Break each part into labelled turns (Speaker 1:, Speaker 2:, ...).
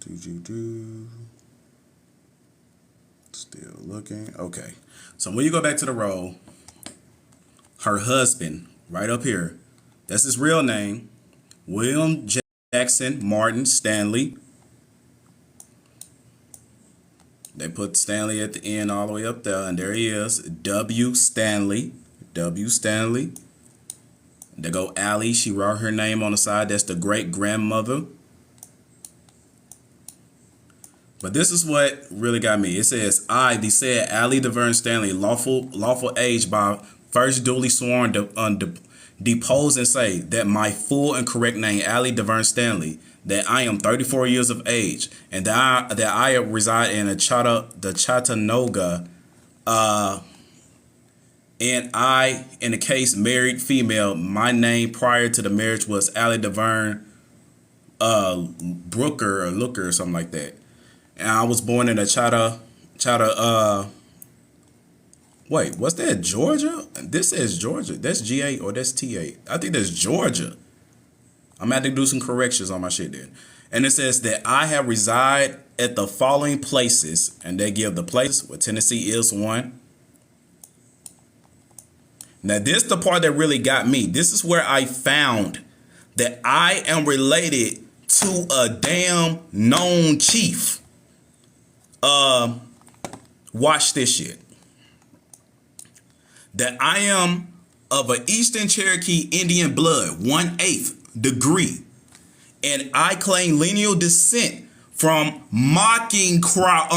Speaker 1: Do. Still looking. Okay. So when you go back to the roll, her husband, right up here, that's his real name, William Jackson Martin Stanley. They put Stanley at the end all the way up there, and there he is, W. Stanley. W. Stanley. They go Allie. She wrote her name on the side. That's the great grandmother. But this is what really got me. It says, I, the said Allie DeVerne Stanley, lawful age by first duly sworn, depose and say that my full and correct name, Allie DeVerne Stanley, that I am 34 years of age, and that I reside in the Chattanooga, and I, in the case married female, my name prior to the marriage was Allie DeVerne Brooker or Looker or something like that. And I was born in a wait, what's that, Georgia? This says Georgia. That's G8 or that's T8. I think that's Georgia. I'm going to have to do some corrections on my shit there. And it says that I have reside at the following places. And they give the places where Tennessee is one. Now, this is the part that really got me. This is where I found that I am related to a damn known chief. Watch this shit. That I am of an Eastern Cherokee Indian blood, 1/8 degree, and I claim lineal descent from Mocking Crow.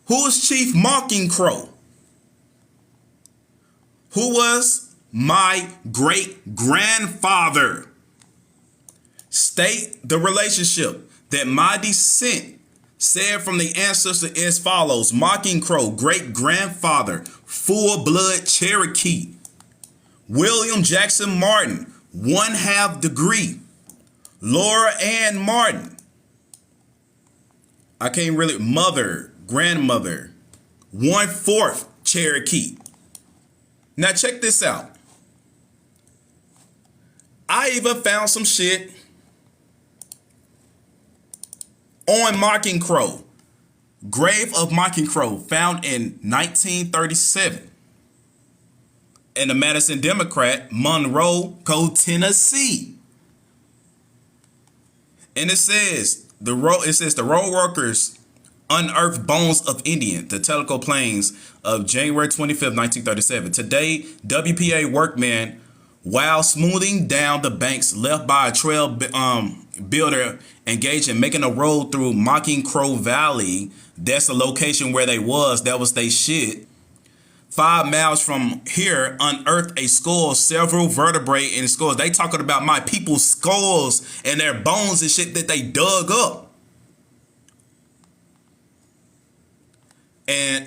Speaker 1: Who is Chief Mocking Crow? Who was my great grandfather? State the relationship that my descent said from the ancestor as follows. Mocking Crow, great grandfather, full blood Cherokee. William Jackson Martin, 1/2 degree. Laura Ann Martin. I can't really, mother, grandmother, 1/4 Cherokee. Now check this out. I even found some shit on Mocking Crow. Grave of Mocking Crow found in 1937 in the Madison Democrat, Monroe, Tennessee. And it says the road workers unearthed bones of Indian, the Tellico Plains of January 25th, 1937. Today, WPA workmen, while smoothing down the banks left by a trail builder engaged in making a road through Mocking Crow Valley. That's the location where they was. That was they shit. 5 miles from here, unearthed a skull, several vertebrae in skulls. They talking about my people's skulls and their bones and shit that they dug up. And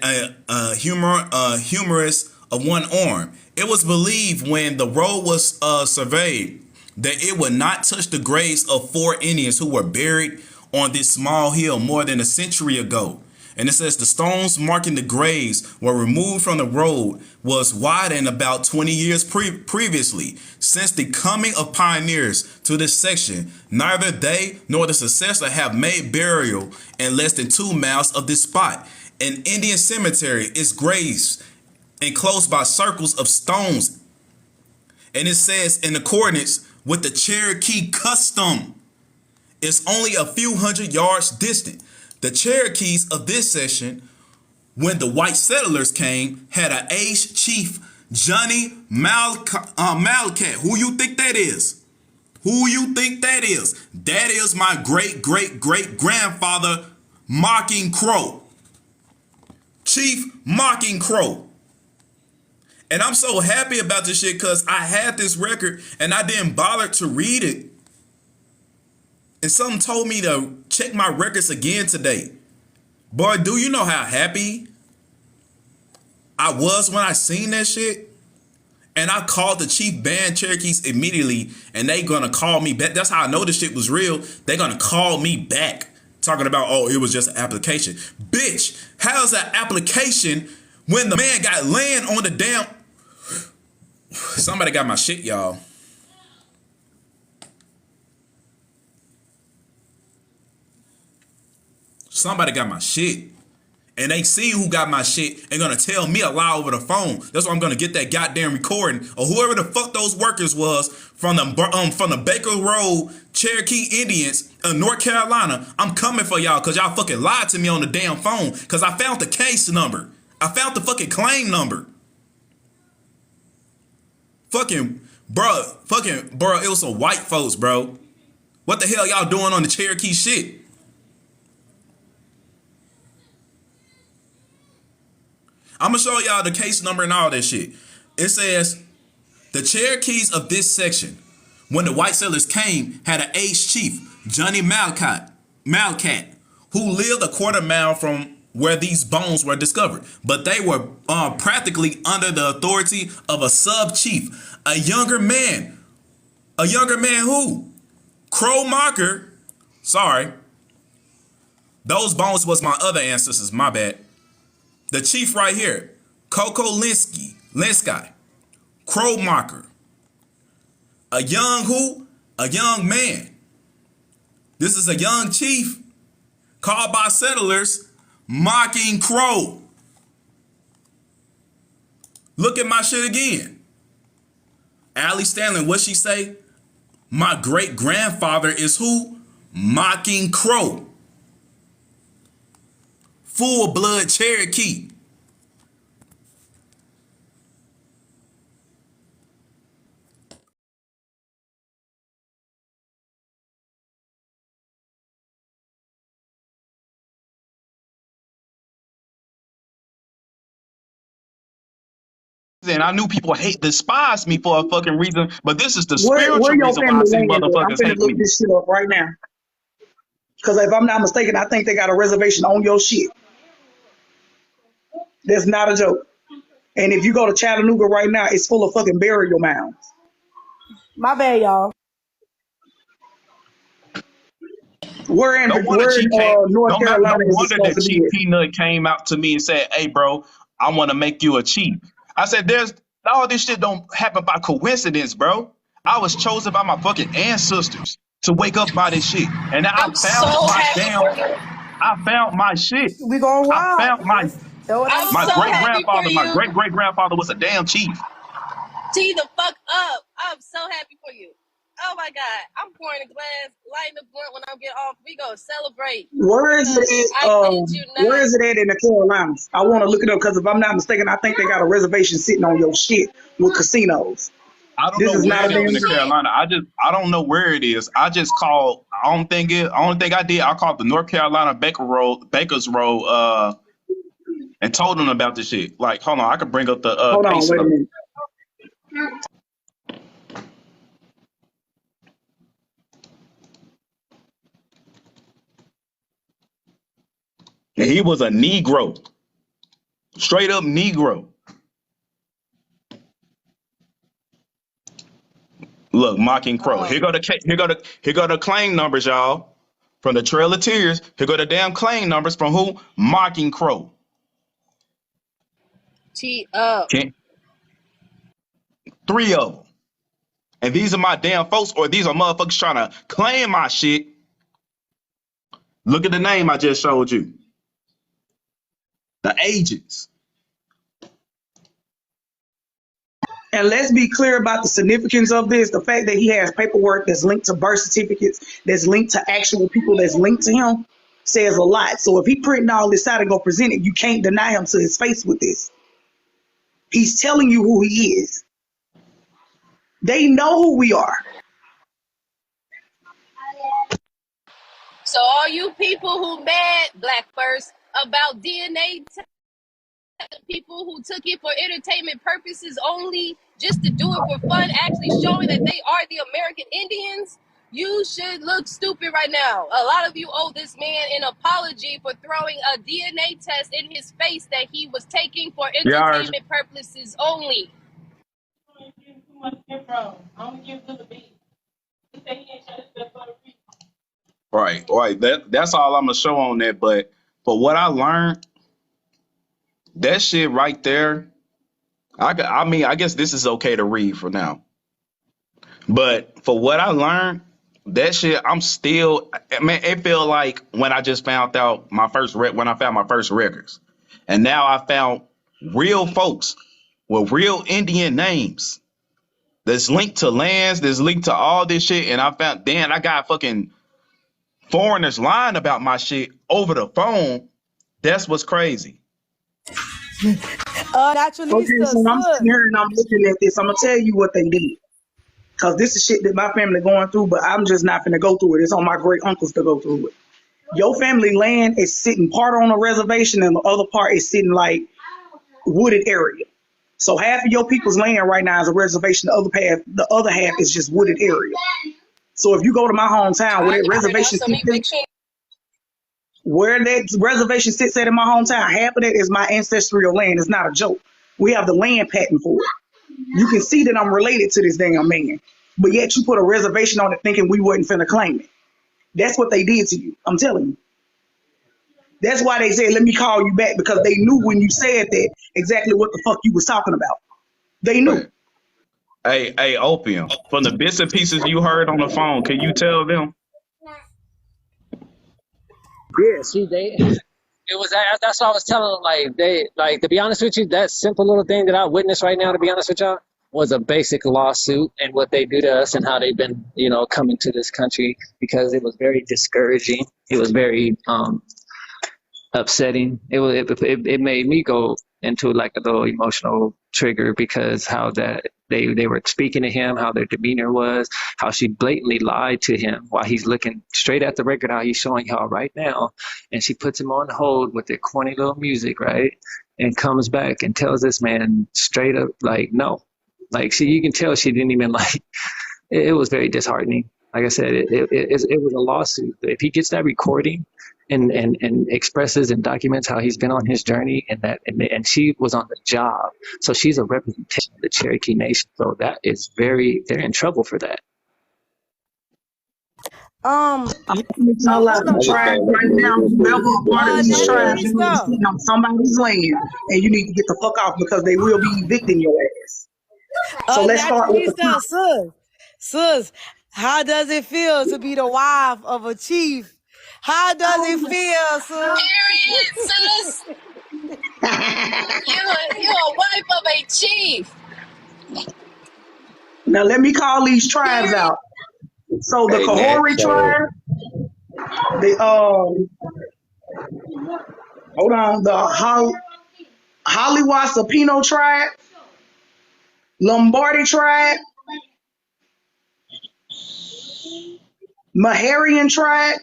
Speaker 1: a humerus of one arm. It was believed when the road was surveyed that it would not touch the graves of 4 Indians who were buried on this small hill more than a century ago. And it says the stones marking the graves were removed from the road was widened about 20 years previously. Since the coming of pioneers to this section, neither they nor the successor have made burial in less than 2 miles of this spot. An Indian cemetery is graves enclosed by circles of stones. And it says in accordance with the Cherokee custom, it's only a few hundred yards distant. The Cherokees of this section, when the white settlers came, had an aged chief, Johnny Malcat. Who you think that is? Who you think that is? That is my great-great-great-grandfather, Mocking Crow. Chief Mocking Crow. And I'm so happy about this shit because I had this record and I didn't bother to read it. And something told me to check my records again today. Boy, do you know how happy I was when I seen that shit? And I called the Chief Band Cherokees immediately and they gonna call me back. That's how I know this shit was real. They gonna call me back talking about, oh, it was just an application. Bitch, how's that application when the man got land on the damn... Somebody got my shit, y'all. somebody got my shit. And they see who got my shit and gonna tell me a lie over the phone. That's why I'm gonna get that goddamn recording or whoever the fuck those workers was from the Baker Road Cherokee Indians in North Carolina. I'm coming for y'all because y'all fucking lied to me on the damn phone because I found the case number. I found the fucking claim number. Fucking bro, it was some white folks, bro. What the hell y'all doing on the Cherokee shit? I'm gonna show y'all the case number and all that shit. It says the Cherokees of this section, when the white settlers came, had an aged chief, Johnny Malcat, who lived a quarter mile from where these bones were discovered. But they were practically under the authority of a sub chief, a younger man. A younger man who? Crow Marker. Sorry. Those bones was my other ancestors, my bad. The chief right here, Coco Linsky, Crow Marker. A young who? A young man. This is a young chief called by settlers Mocking Crow. Look at my shit again. Allie Stanley, what she say? My great grandfather is who? Mocking Crow. Full blood Cherokee. And I knew people despise me for a fucking reason, but this is the spiritual
Speaker 2: Where your
Speaker 1: reason why I
Speaker 2: family
Speaker 1: see
Speaker 2: land at? I'm
Speaker 1: motherfuckers
Speaker 2: finna
Speaker 1: hate
Speaker 2: look
Speaker 1: me.
Speaker 2: this shit up right now. Because if I'm not mistaken, I think they got a reservation on your shit. That's not a joke. And if you go to Chattanooga right now, it's full of fucking burial mounds.
Speaker 3: My bad, y'all.
Speaker 2: Where in
Speaker 1: No wonder
Speaker 2: North
Speaker 1: no
Speaker 2: Carolina is this
Speaker 1: wonder
Speaker 2: supposed
Speaker 1: that
Speaker 2: to be
Speaker 1: Chief
Speaker 2: at?
Speaker 1: Peanut came out to me and said, "Hey, bro, I want to make you a chief." I said, "There's all this shit don't happen by coincidence, bro. I was chosen by my fucking ancestors to wake up by this shit, and
Speaker 4: I'm so happy for you.
Speaker 1: I found my shit.
Speaker 3: We gonna
Speaker 1: I
Speaker 3: rock.
Speaker 1: found my
Speaker 3: That's what I'm
Speaker 4: I'm
Speaker 1: my
Speaker 4: so
Speaker 1: great
Speaker 3: saying.
Speaker 4: happy for
Speaker 1: grandfather. My
Speaker 4: you.
Speaker 1: great great grandfather was a damn chief.
Speaker 4: Tee the fuck up. I'm so happy for you. Oh my God. I'm pouring a glass, lighting a blunt when I get off. We gonna celebrate
Speaker 2: Where is
Speaker 4: because
Speaker 2: it
Speaker 4: I kid you
Speaker 2: where
Speaker 4: not.
Speaker 2: is it at in the Carolinas? I want to look it up because if I'm not mistaken, I think they got a reservation sitting on your shit with casinos.
Speaker 1: I don't
Speaker 2: This
Speaker 1: know
Speaker 2: is
Speaker 1: where
Speaker 2: not a
Speaker 1: it is
Speaker 4: Your
Speaker 1: in
Speaker 2: damn
Speaker 1: the
Speaker 2: joke.
Speaker 4: shit.
Speaker 1: Carolina. I don't know where it is. I just called. Only thing I did, I called the North Carolina Baker's Road, and told them about this shit. Like, hold on, I could bring up the
Speaker 2: Hold on,
Speaker 1: case
Speaker 2: wait a
Speaker 1: number.
Speaker 2: minute.
Speaker 1: And he was a Negro, straight up Negro. Look, Mocking Crow.
Speaker 4: Oh,
Speaker 1: Here go the claim numbers, y'all. From the Trail of Tears. Here go the damn claim numbers from who? Mocking Crow.
Speaker 4: tee up.
Speaker 1: Can Three of them. And these are my damn folks, or these are motherfuckers trying to claim my shit. Look at the name I just showed you. The agents.
Speaker 2: And let's be clear about the significance of this. The fact that he has paperwork that's linked to birth certificates, that's linked to actual people that's linked to him, says a lot. So if he printing all this out and go present it, you can't deny him to his face with this. He's telling you who he is. They know who we are.
Speaker 4: So all you people who mad Black first about DNA people who took it for entertainment purposes only, just to do it for fun, actually showing that they are the American Indians, you should look stupid right now. A lot of you owe this man an apology for throwing a DNA test in his face that he was taking for
Speaker 1: Yeah,
Speaker 4: entertainment purposes only.
Speaker 1: right. That's all I'm gonna show on that. But for what I learned, that shit right there. I guess this is okay to read for now. But for what I learned, that shit, I'm still, man, it feel like when I just found out when I found my first records. And now I found real folks with real Indian names that's linked to lands, that's linked to all this shit. And I got fucking foreigners lying about my shit over the phone. That's what's crazy.
Speaker 3: Naturally,
Speaker 2: Okay, so I'm sitting here and I'm looking at this. I'm gonna tell you what they did. Cause this is shit that my family going through, but I'm just not gonna go through it. It's on my great uncles to go through it. Your family land is sitting part on a reservation and the other part is sitting like wooded area. So half of your people's land right now is a reservation. The other half is just wooded area. So if you go to my hometown where that reservation sits at, in my hometown, half of that is my ancestral land. It's not a joke. We have the land patent for it. You can see that I'm related to this damn man. But yet you put a reservation on it thinking we wasn't finna claim it. That's what they did to you. I'm telling you. That's why they said, let me call you back, because they knew when you said that exactly what the fuck you was talking about. They knew.
Speaker 1: Hey, Opium, from the bits and pieces you heard on the phone, can you tell them?
Speaker 5: Yeah, see, it was that's what I was telling them. Like to be honest with you, that simple little thing that I witnessed right now, to be honest with y'all, was a basic lawsuit and what they do to us and how they've been, coming to this country, because it was very discouraging. It was very upsetting. It made me go into like a little emotional trigger, because how that they were speaking to him, how their demeanor was, how she blatantly lied to him while he's looking straight at the record, how he's showing y'all right now, and she puts him on hold with their corny little music, right? And comes back and tells this man straight up, like, no. Like, you can tell she didn't even like. It was very disheartening. Like I said, it was a lawsuit. If he gets that recording and expresses and documents how he's been on his journey, and she was on the job, so she's a representation of the Cherokee Nation. So that is they're in trouble for that.
Speaker 2: It's all out of tribe right now. Whoever a part of these tribes, you need to sit on somebody's land, and you need to get the fuck off, because they will be evicting your ass. So let's start with the
Speaker 3: sis. How does it feel to be the wife of a chief? How does it feel, sis?
Speaker 4: Period, sis. You're a wife of a chief.
Speaker 2: Now let me call these tribes out. So the Kahori tribe, the the Hollywood Sapino tribe, Lombardi tribe, Maharian tribe,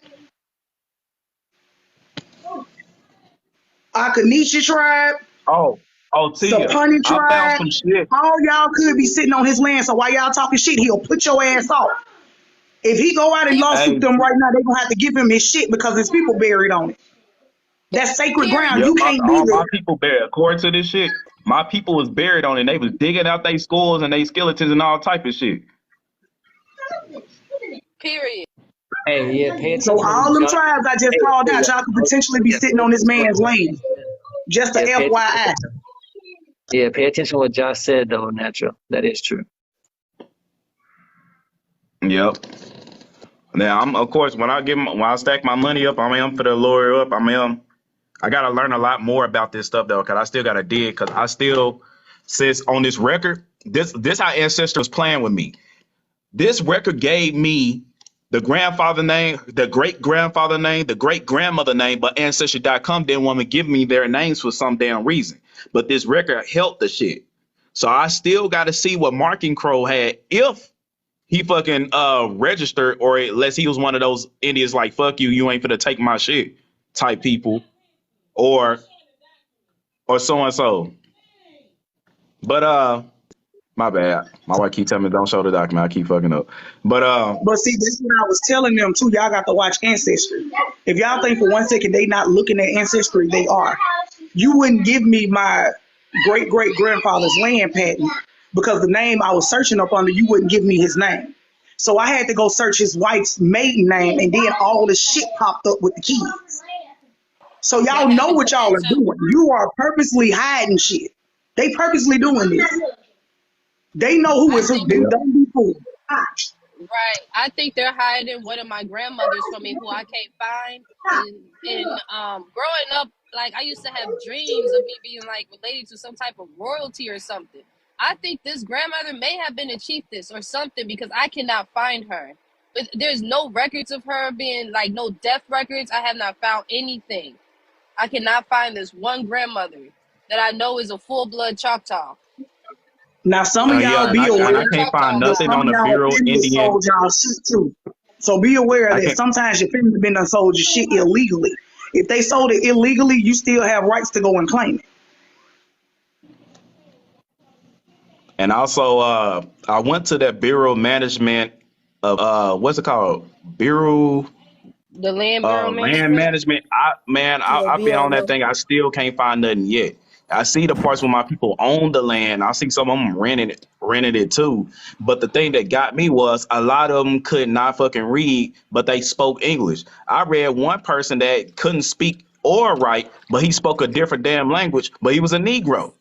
Speaker 2: Akanishi tribe,
Speaker 1: Tia,
Speaker 2: Sapani tribe.
Speaker 1: I found some shit.
Speaker 2: All y'all could be sitting on his land, so while y'all talking shit, he'll put your ass off. If he go out and lawsuit them right now, they're gonna have to give him his shit, because there's people buried on it. That's sacred ground.
Speaker 1: Yep,
Speaker 2: you can't be there.
Speaker 1: My people buried, according to this shit, my people was buried on it. They was digging out their skulls and their skeletons and all type of shit.
Speaker 4: Period.
Speaker 5: Hey, yeah, pay attention.
Speaker 2: So all them tribes I just called out, y'all could potentially be sitting on this man's land. Just a FYI.
Speaker 5: Yeah, pay attention to what Josh said, though, Natural. That is true.
Speaker 1: Yep. Now, of course, when I stack my money up, for the lawyer up, I gotta learn a lot more about this stuff though, because I still gotta dig, because I still says on this record, this how Ancestry was playing with me. This record gave me the grandfather name, the great grandfather name, the great grandmother name, but Ancestry.com didn't want to give me their names for some damn reason. But this record helped the shit. So I still gotta see what Marking Crow had, if he fucking registered, or unless he was one of those Indians like, fuck you, you ain't finna take my shit type people, or so and so. But my bad. My wife keep telling me don't show the document. I keep fucking up. But
Speaker 2: see, that's what I was telling them too. Y'all got to watch Ancestry. If y'all think for one second they not looking at Ancestry, they are. You wouldn't give me my great great grandfather's land patent, because the name I was searching up under, you wouldn't give me his name. So I had to go search his wife's maiden name, and then all the shit popped up with the kids. So y'all know what y'all are doing. You are purposely hiding shit. They purposely doing this. They know who is who. Don't be fooled.
Speaker 4: Right. I think they're hiding one of my grandmothers from me who I can't find. And growing up, like I used to have dreams of me being like related to some type of royalty or something. I think this grandmother may have been a chiefess or something because I cannot find her. But there's no records of her being like no death records. I have not found anything. I cannot find this one grandmother that I know is a full blood Choctaw.
Speaker 2: Now, some of
Speaker 1: Yeah,
Speaker 2: y'all
Speaker 1: and
Speaker 2: be
Speaker 1: and
Speaker 2: aware
Speaker 1: I can't find
Speaker 2: that
Speaker 1: nothing
Speaker 2: some
Speaker 1: on
Speaker 2: of
Speaker 1: the
Speaker 2: y'all
Speaker 1: Bureau
Speaker 2: family
Speaker 1: Indian.
Speaker 2: sold y'all shit too. So be aware
Speaker 1: I
Speaker 2: that
Speaker 1: can't.
Speaker 2: sometimes your family been done sold your shit illegally. If they sold it illegally, you still have rights to go and claim it.
Speaker 1: And also, I went to that Bureau Management of what's it called? Bureau
Speaker 4: The Land Bureau
Speaker 1: Land
Speaker 4: Management.
Speaker 1: Management.
Speaker 3: Yeah,
Speaker 1: I've been on that
Speaker 3: BLM.
Speaker 1: thing. I still can't find nothing yet. I see the parts where my people own the land. I see some of them renting it too. But the thing that got me was a lot of them could not fucking read, but they spoke English. I read one person that couldn't speak or write, but he spoke a different damn language, but he was a Negro.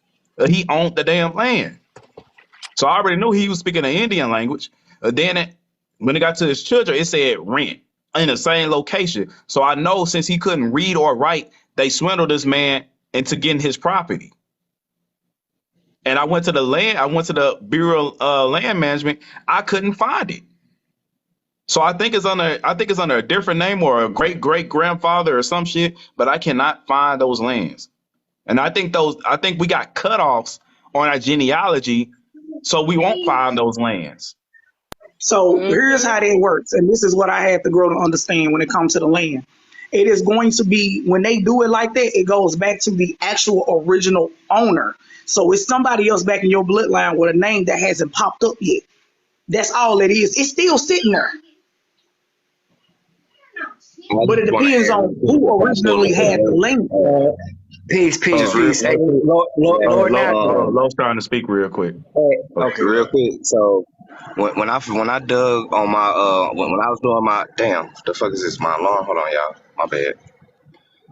Speaker 1: He owned the damn land. So I already knew he was speaking an Indian language. When it got to his children, it said rent in the same location. So I know since he couldn't read or write, they swindled this man into getting his property. And I went to the Bureau Land Management. I couldn't find it. So I think it's under a different name or a great great grandfather or some shit, but I cannot find those lands. And I think we got cutoffs on our genealogy, so we won't find those lands.
Speaker 2: So here's
Speaker 4: Mm-hmm.
Speaker 2: how that works, and this is what I had to grow to understand when it comes to the land. It is going to be when they do it like that, it goes back to the actual original owner. So it's somebody else back in your bloodline with a name that hasn't popped up yet. That's all it is. It's still sitting there,
Speaker 6: I
Speaker 2: but it
Speaker 6: just want to
Speaker 2: depends
Speaker 6: add
Speaker 2: on who originally had the land.
Speaker 7: Peace, peace,
Speaker 6: just real
Speaker 7: peace. Hey,
Speaker 6: quick.
Speaker 7: Lord Natural.
Speaker 1: Lowe's trying to speak real quick.
Speaker 7: Okay.
Speaker 6: Real quick. So when I dug on my when I was doing my damn, the fuck is this? My alarm. Hold on, y'all. My bad.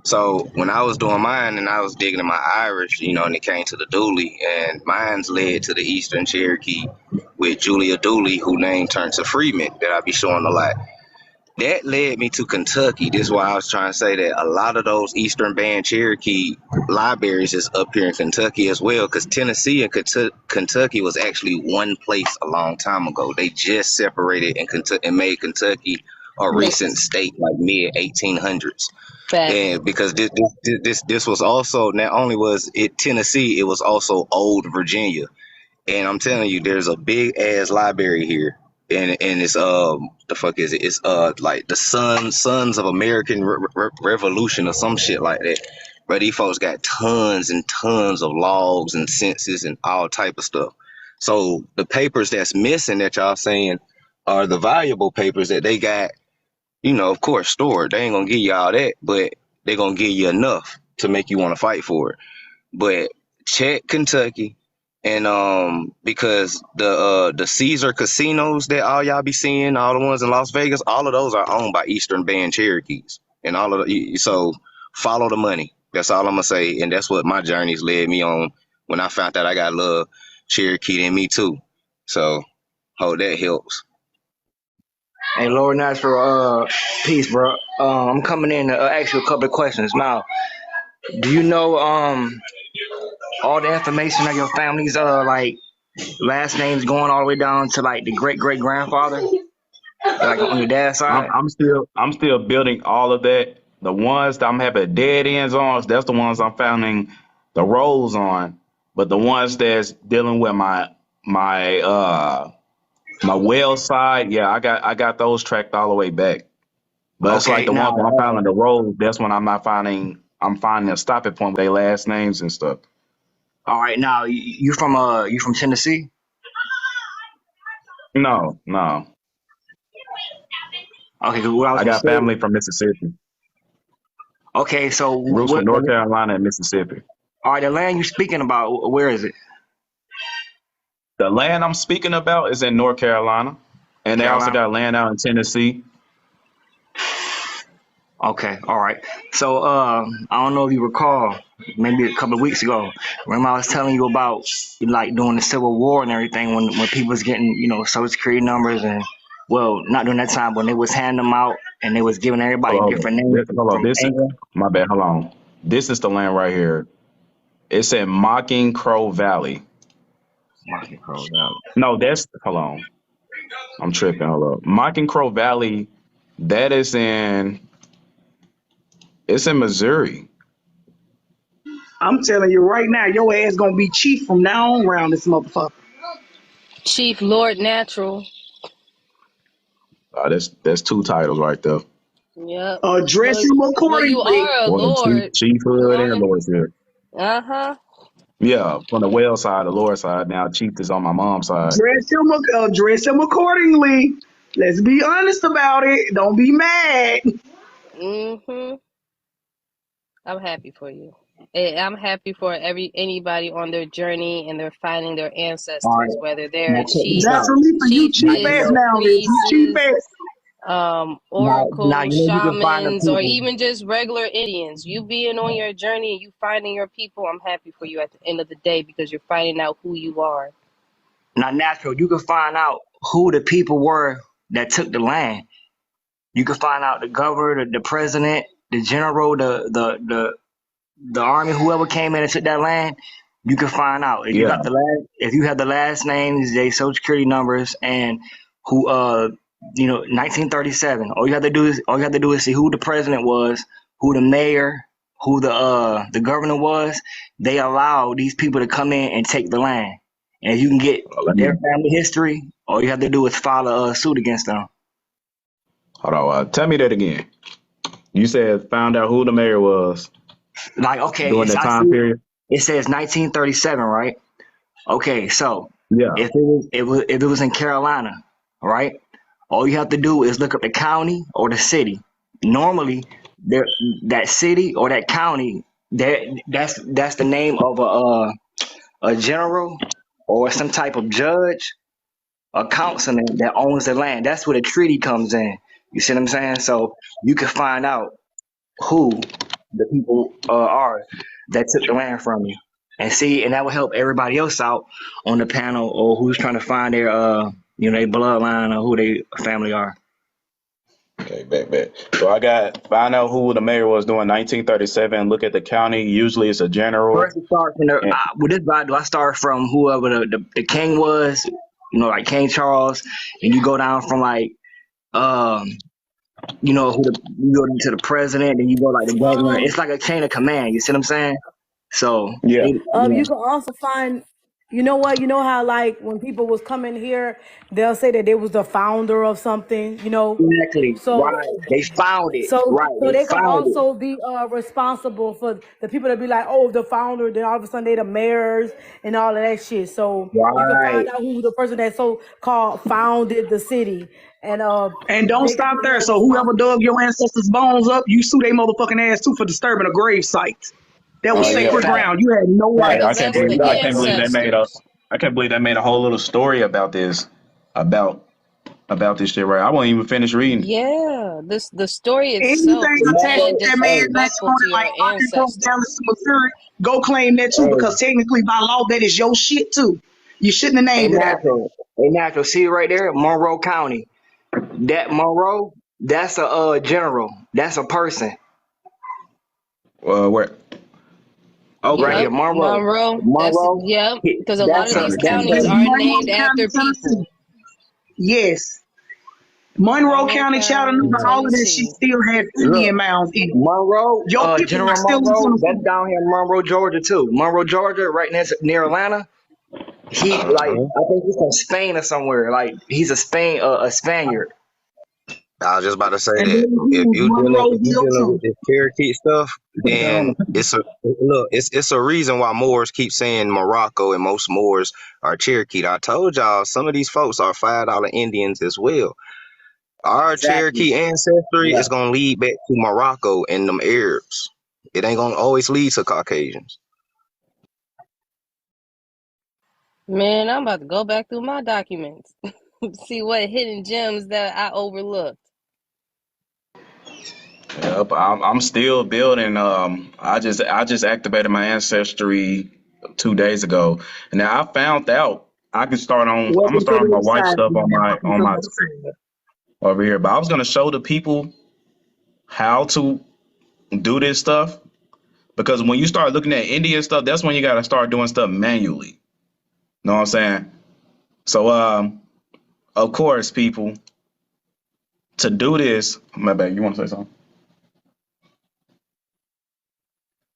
Speaker 6: So when I was doing mine and I was digging in my Irish, and it came to the Dooley, and mine's led to the Eastern Cherokee with Julia Dooley, who name turned to Freeman, that I be showing a lot. That led me to Kentucky. This is why I was trying to say that a lot of those Eastern Band Cherokee libraries is up here in Kentucky as well, because Tennessee and Kentucky was actually one place a long time ago. They just separated and made Kentucky a recent
Speaker 3: Yes.
Speaker 6: state, like mid 1800s.
Speaker 3: Facts.
Speaker 6: And because this was also, not only was it Tennessee, it was also old Virginia. And I'm telling you, there's a big ass library here, and it's the fuck is it? It's like the Sons of American Revolution or some shit like that. But these folks got tons and tons of logs and census and all type of stuff. So the papers that's missing that y'all saying are the valuable papers that they got, of course, stored. They ain't gonna give you all that, but they gonna give you enough to make you want to fight for it. But check Kentucky, and because the Caesar casinos that all y'all be seeing, all the ones in Las Vegas, all of those are owned by Eastern Band Cherokees, and all of so follow the money. That's all I'm gonna say, and that's what my journeys led me on when I found out I got a little Cherokee in me too. So hope that helps.
Speaker 7: Hey, Lord Natural. Peace, bro. I'm coming in to ask you a couple of questions. Now, do you know all the information of your family's like last names going all the way down to like the great great grandfather, like on your dad's side?
Speaker 1: I'm still building all of that. The ones that I'm having dead ends on, that's the ones I'm finding the roles on. But the ones that's dealing with my well side, yeah, I got those tracked all the way back. But it's like
Speaker 7: Okay,
Speaker 1: the
Speaker 7: now,
Speaker 1: ones that I'm finding the roles, that's when I'm not finding I'm finding a stopping point with their last names and stuff.
Speaker 7: all right, now you from Tennessee?
Speaker 1: No, no.
Speaker 7: Okay, 'cause what I was
Speaker 1: I
Speaker 7: gonna
Speaker 1: got
Speaker 7: say.
Speaker 1: family from Mississippi.
Speaker 7: Okay, so
Speaker 1: Roots from
Speaker 7: what?
Speaker 1: North Carolina and Mississippi.
Speaker 7: All right, the land you're speaking about, where is it?
Speaker 1: The land I'm speaking about is in North Carolina. And they also
Speaker 7: Carolina.
Speaker 1: got land out in Tennessee.
Speaker 7: Okay, all right. So I don't know if you recall, maybe a couple of weeks ago, remember I was telling you about like during the Civil War and everything when people was getting Social Security numbers and Well, not during that time when they was handing them out and they was giving everybody
Speaker 1: Hold
Speaker 7: different
Speaker 1: on.
Speaker 7: names
Speaker 1: Hold on.
Speaker 7: from
Speaker 1: This is
Speaker 7: England.
Speaker 1: my bad. Hold on. This is the land right here. It said Mocking Crow Valley.
Speaker 7: Mocking Crow Valley.
Speaker 1: No, that's hold on. I'm tripping. Hold up. Mocking Crow Valley. That is in. It's in Missouri.
Speaker 2: I'm telling you right now, your ass gonna be chief from now on around this motherfucker.
Speaker 4: Chief Lord Natural.
Speaker 1: That's two titles right there.
Speaker 4: Yep.
Speaker 2: Address
Speaker 4: Well,
Speaker 2: him
Speaker 4: well, you
Speaker 2: accordingly.
Speaker 4: are a
Speaker 1: Well,
Speaker 4: Lord.
Speaker 1: Chief Hood and
Speaker 4: Long.
Speaker 1: Lordship.
Speaker 4: Uh-huh.
Speaker 1: Yeah, from the well side, the Lord side. Now Chief is on my mom's side.
Speaker 2: Address him accordingly. Let's be honest about it. Don't be mad.
Speaker 4: Mm-hmm. I'm happy for you. I'm happy for anybody on their journey and they're finding their
Speaker 7: All
Speaker 4: ancestors,
Speaker 7: right.
Speaker 4: whether
Speaker 7: Now
Speaker 4: they're
Speaker 7: check this
Speaker 2: That's
Speaker 7: out.
Speaker 2: for me for you
Speaker 7: Now
Speaker 2: cheap
Speaker 7: you
Speaker 2: ass
Speaker 4: chiefess,
Speaker 7: know.
Speaker 2: now, Liz. You cheap
Speaker 4: priests,
Speaker 2: ass.
Speaker 7: Now
Speaker 4: oracles,
Speaker 7: you know you can find the
Speaker 4: shamans, or
Speaker 7: people.
Speaker 4: even just regular Indians. You being on your journey and you finding your people, I'm happy for you at the end of the day because you're finding out who you are.
Speaker 7: Now natural, you can find out who the people were that took the land. You can find out the governor, the president, the general, the army, whoever came in and took that land. You can find out if you
Speaker 1: Yeah.
Speaker 7: got if you have the last names, their social security numbers, and who 1937. All you have to do is see who the president was, who the mayor, who the governor was. They allow these people to come in and take the land, and if you can get
Speaker 1: Let
Speaker 7: their
Speaker 1: me
Speaker 7: family history, all you have to do is file a suit against them.
Speaker 1: hold on. Tell me that again. You said found out who the mayor was
Speaker 7: Like, okay,
Speaker 1: during
Speaker 7: it's
Speaker 1: that
Speaker 7: I
Speaker 1: time
Speaker 7: see
Speaker 1: period.
Speaker 7: it says 1937, right? Okay, so
Speaker 1: Yeah.
Speaker 7: if it was in Carolina, right? All you have to do is look up the county or the city. Normally, there that city or that county, that's the name of a general or some type of judge, a councilman that owns the land. That's where the treaty comes in. You see what I'm saying? So you can find out who the people are that took the land from you, and see, and that will help everybody else out on the panel or who's trying to find their their bloodline or who they family are.
Speaker 1: Okay, bet. So I got find out who the mayor was doing 1937. Look at the county. Usually it's a general.
Speaker 7: First, it starts from
Speaker 1: And,
Speaker 7: with this Bible. I start from whoever the king was, like King Charles, and you go down from like you go to the president, and you go like the governor. It's like a chain of command. You see what I'm saying? So
Speaker 1: yeah.
Speaker 3: You can also find, you know what, you know how like when people was coming here, they'll say that they was the founder of something.
Speaker 7: exactly
Speaker 3: So
Speaker 7: right. They found it.
Speaker 3: so
Speaker 7: Right.
Speaker 3: so
Speaker 7: They
Speaker 3: they can
Speaker 7: found it.
Speaker 3: also be responsible for the people that be like, oh, the founder, then all of a sudden they the mayors and all of that shit. So you can
Speaker 7: Right.
Speaker 3: find out who the person that so called founded the city, and
Speaker 2: And don't
Speaker 3: they could
Speaker 2: stop
Speaker 3: be
Speaker 2: there.
Speaker 3: held
Speaker 2: So whoever
Speaker 3: responsible.
Speaker 2: dug your ancestors' bones up, you sue they motherfucking ass too for disturbing a grave site. That was
Speaker 1: Yeah.
Speaker 2: sacred
Speaker 7: Fact.
Speaker 4: Period.
Speaker 2: ground. You had no
Speaker 7: Fact.
Speaker 2: right.
Speaker 1: Yeah. I
Speaker 4: Because
Speaker 1: can't
Speaker 4: that's
Speaker 1: believe
Speaker 4: the
Speaker 1: I
Speaker 7: Exactly.
Speaker 1: can't believe
Speaker 4: ancestors.
Speaker 1: I can't believe they made a whole little story about this about this shit. Right. I won't even finish reading.
Speaker 4: Yeah. The story itself
Speaker 2: Anything
Speaker 4: is
Speaker 2: attached
Speaker 4: being
Speaker 2: to that
Speaker 7: Hey,
Speaker 2: man's name
Speaker 4: disrespectful
Speaker 2: on
Speaker 4: to
Speaker 2: it, like
Speaker 4: your
Speaker 2: Martin Crow
Speaker 4: ancestors.
Speaker 2: Dallas to Missouri, go claim that too,
Speaker 7: hey,
Speaker 2: because technically by law that is your shit too. You shouldn't have
Speaker 7: hey,
Speaker 2: named it after him.
Speaker 7: natural. Hey, natural. See right there, Monroe County. That Monroe, that's a general. That's a person
Speaker 1: Where?
Speaker 7: right
Speaker 1: Okay.
Speaker 7: here.
Speaker 4: Yep.
Speaker 7: Monroe.
Speaker 4: Monroe.
Speaker 7: Monroe.
Speaker 4: Yep. Because a lot
Speaker 7: That's
Speaker 4: of
Speaker 7: a
Speaker 4: these
Speaker 7: that's
Speaker 4: counties
Speaker 7: a
Speaker 2: It's
Speaker 4: are
Speaker 2: Monroe
Speaker 4: named
Speaker 2: County,
Speaker 4: after people.
Speaker 2: Tennessee. Yes. Monroe
Speaker 4: Monroe
Speaker 2: County,
Speaker 4: County,
Speaker 2: Chattanooga, all of that shit
Speaker 4: Tennessee.
Speaker 2: still had
Speaker 7: look.
Speaker 2: Indian mounds in it.
Speaker 7: Monroe,
Speaker 2: Your people are
Speaker 7: General
Speaker 2: still in
Speaker 7: Monroe. That's
Speaker 2: Tennessee.
Speaker 7: down here in Monroe, Georgia too. Monroe, Georgia, right near Atlanta. He like I think he's from Spain or somewhere. Like he's a Spaniard.
Speaker 6: I was just about to say
Speaker 2: And then
Speaker 6: that
Speaker 2: he was
Speaker 6: if you
Speaker 2: Monroeville
Speaker 6: dealing with
Speaker 2: too.
Speaker 6: this Cherokee stuff,
Speaker 1: Put that on
Speaker 6: then it's a reason why Moors keep saying Morocco and most Moors are Cherokee. I told y'all some of these folks are $5 Indians as well. Our
Speaker 7: Exactly.
Speaker 6: Cherokee ancestry
Speaker 7: Yeah.
Speaker 6: is gonna lead back to Morocco and them Arabs. It ain't gonna always lead to Caucasians.
Speaker 4: Man, I'm about to go back through my documents. See what hidden gems that I overlooked.
Speaker 1: Yep, I'm still building. I just activated my ancestry 2 days ago, and now I found out I can start on. I'm gonna
Speaker 2: Welcome
Speaker 1: start
Speaker 2: to
Speaker 1: on my
Speaker 2: this
Speaker 1: white
Speaker 2: side,
Speaker 1: stuff
Speaker 2: man.
Speaker 1: on my
Speaker 2: Welcome to this side.
Speaker 1: over here. But I was gonna show the people how to do this stuff because when you start looking at Indian stuff, that's when you gotta start doing stuff manually. Know what I'm saying? So of course, people, to do this, my bad, you wanna say something?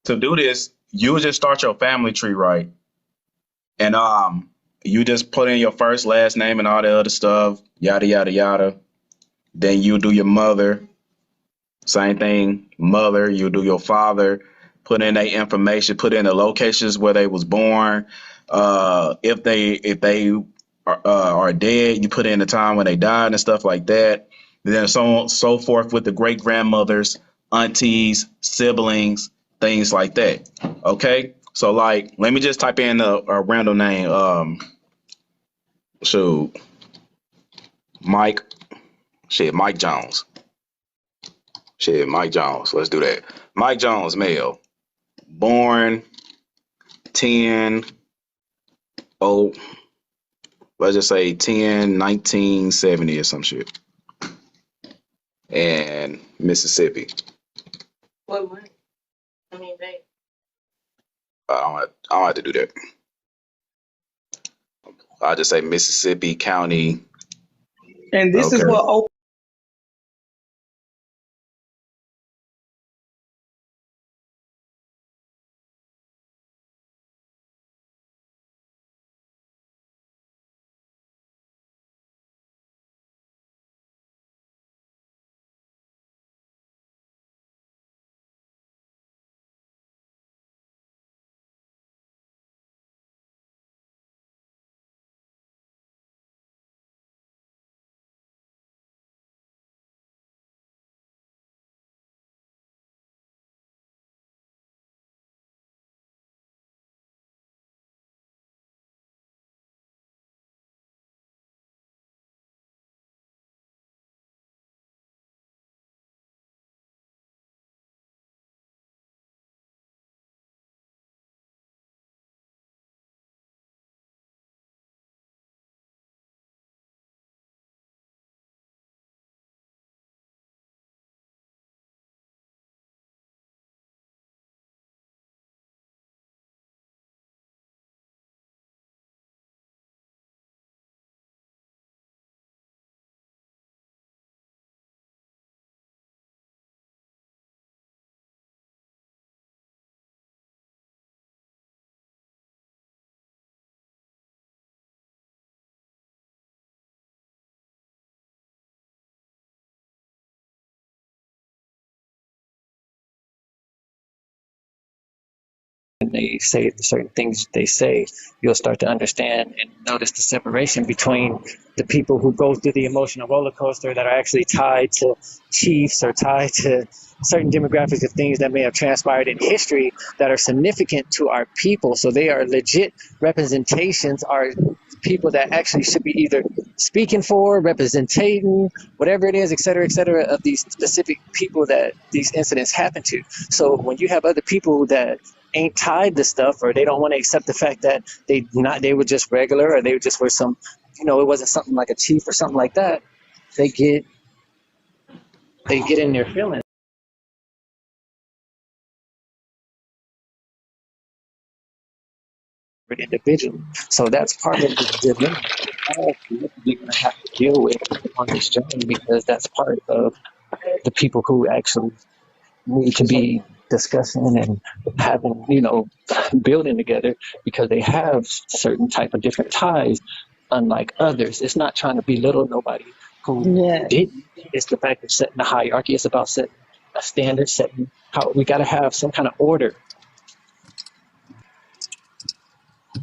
Speaker 1: To do this, you just start your family tree right. And you just put in your first, last name and all the other stuff, yada yada yada. Then you do your mother, same thing, mother, you do your father, put in their information, put in the locations where they was born. If they are dead, you put in the time when they died and stuff like that. And then so on so forth with the great grandmothers, aunties, siblings, things like that. Okay, so like let me just type in a random name. Shoot, Mike. Mike Jones. Mike Jones. Let's do that. Mike Jones, male, born 10. Oh, let's just say 1970 or some shit. And Mississippi.
Speaker 8: What? I mean, they.
Speaker 1: I don't have to do that. I'll just say Mississippi County.
Speaker 2: And this is
Speaker 1: Okay.
Speaker 2: what
Speaker 5: and they say certain things they say, you'll start to understand and notice the separation between the people who go through the emotional roller coaster that are actually tied to chiefs or tied to certain demographics of things that may have transpired in history that are significant to our people. So they are legit representations, are people that actually should be either speaking for, representing, whatever it is, et cetera, of these specific people that these incidents happen to. So when you have other people that ain't tied to stuff, or they don't want to accept the fact that they were just regular, or they just were some, it wasn't something like a chief or something like that, they get in their feelings. Individually. So that's part of the dilemma you're going to have to deal with on this journey, because that's part of the people who actually need to be discussing and having, building together, because they have certain type of different ties, unlike others. It's not trying to belittle nobody who didn't. It's the fact of setting the hierarchy. It's about setting a standard, setting how we got to have some kind of order.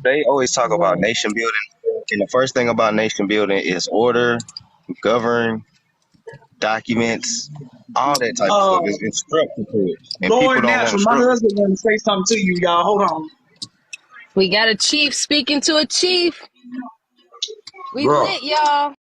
Speaker 6: They always talk about nation building, and the first thing about nation building is order, govern, documents, all that type of stuff. It's structure to it, and people
Speaker 2: Lord
Speaker 6: don't want
Speaker 2: Natural, my
Speaker 6: structure.
Speaker 2: husband want to say something to you, y'all. Hold on.
Speaker 4: We got a chief speaking to a chief. We
Speaker 1: Bro.
Speaker 4: lit, y'all.